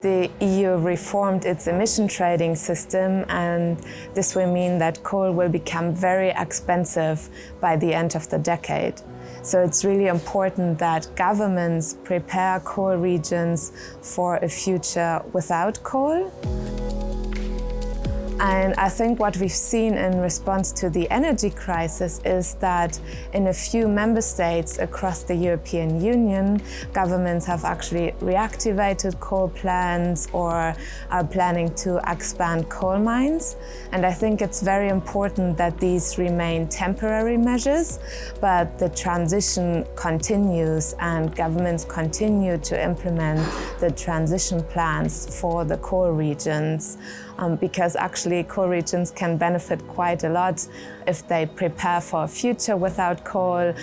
The EU reformed its emission trading system, and this will mean that coal will become very expensive by the end of the decade. So it's really important that governments prepare coal regions for a future without coal. And I think what we've seen in response to the energy crisis is that in a few member states across the European Union, governments have actually reactivated coal plants or are planning to expand coal mines. And I think it's very important that these remain temporary measures, but the transition continues and governments continue to implement the transition plans for the coal regions. Because actually coal regions can benefit quite a lot if they prepare for a future without coal.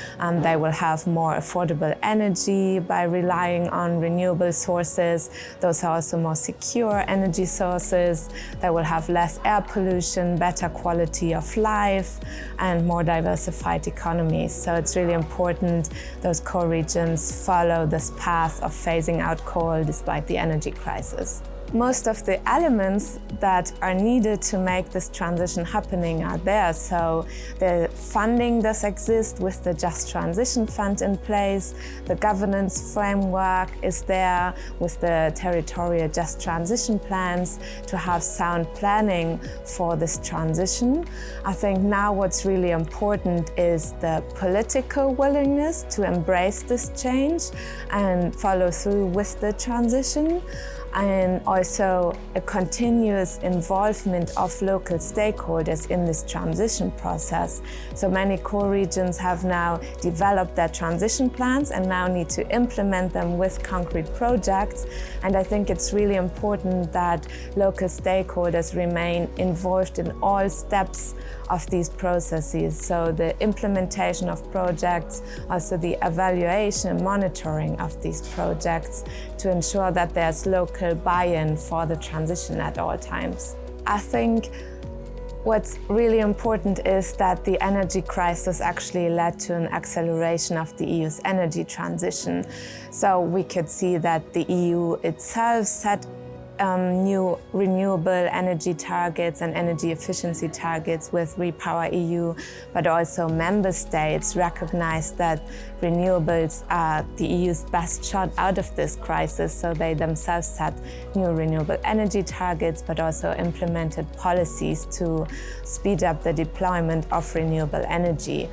They will have more affordable energy by relying on renewable sources. Those are also more secure energy sources. They will have less air pollution, better quality of life, and more diversified economies. So it's really important those coal regions follow this path of phasing out coal despite the energy crisis. Most of the elements that are needed to make this transition happening are there. So the funding does exist with the Just Transition Fund in place. The governance framework is there with the territorial just transition plans to have sound planning for this transition. I think now what's really important is the political willingness to embrace this change and follow through with the transition, and also a continuous involvement of local stakeholders in this transition process. So many coal regions have now developed their transition plans and now need to implement them with concrete projects. And I think it's really important that local stakeholders remain involved in all steps of these processes. So the implementation of projects, also the evaluation and monitoring of these projects to ensure that there's local buy-in for the transition at all times. I think what's really important is that the energy crisis actually led to an acceleration of the EU's energy transition. So we could see that the EU itself set new renewable energy targets and energy efficiency targets with REPowerEU, but also member states recognize that renewables are the EU's best shot out of this crisis, so they themselves set new renewable energy targets, but also implemented policies to speed up the deployment of renewable energy.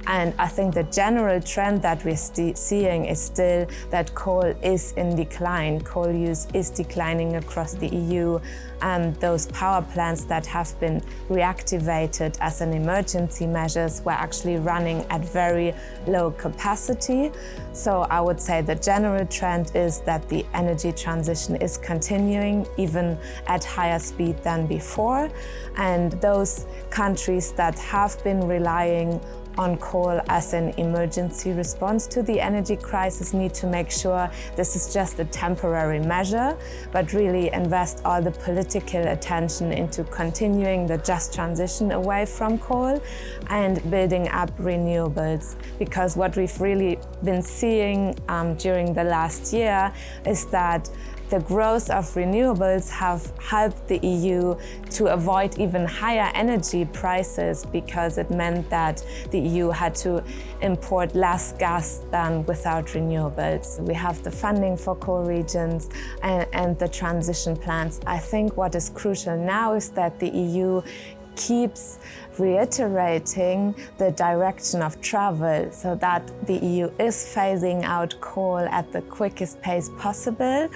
And I think the general trend that we're seeing is still that coal is in decline. Coal use is declining across the EU, and those power plants that have been reactivated as an emergency measures were actually running at very low capacity. So I would say the general trend is that the energy transition is continuing even at higher speed than before. And those countries that have been relying on coal as an emergency response to the energy crisis need to make sure this is just a temporary measure, but really invest all the political attention into continuing the just transition away from coal and building up renewables. Because what we've really been seeing during the last year is that the growth of renewables have helped the EU to avoid even higher energy prices, because it meant that the EU had to import less gas than without renewables. We have the funding for coal regions and the transition plans. I think what is crucial now is that the EU keeps reiterating the direction of travel, so that the EU is phasing out coal at the quickest pace possible,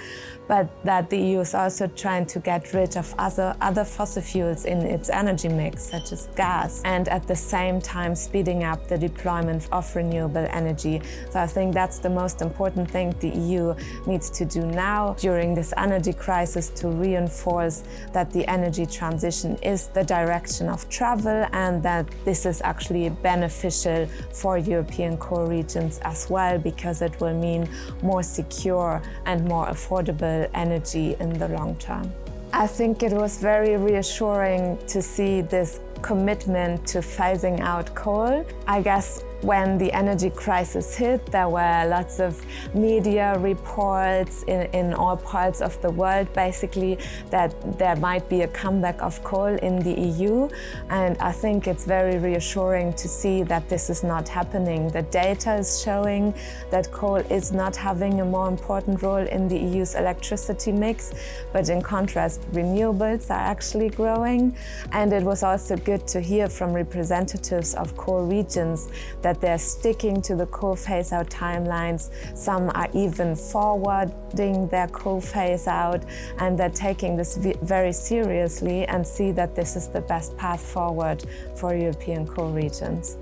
but that the EU is also trying to get rid of other fossil fuels in its energy mix, such as gas, and at the same time speeding up the deployment of renewable energy. So I think that's the most important thing the EU needs to do now during this energy crisis, to reinforce that the energy transition is the direction of travel and that this is actually beneficial for European coal regions as well, because it will mean more secure and more affordable energy in the long term. I think it was very reassuring to see this commitment to phasing out coal. I guess when the energy crisis hit, there were lots of media reports in all parts of the world, basically, that there might be a comeback of coal in the EU. And I think it's very reassuring to see that this is not happening. The data is showing that coal is not having a more important role in the EU's electricity mix, but in contrast, renewables are actually growing. And it was also good to hear from representatives of coal regions that they're sticking to the coal phase-out timelines. Some are even forwarding their coal phase-out, and they're taking this very seriously and see that this is the best path forward for European coal regions.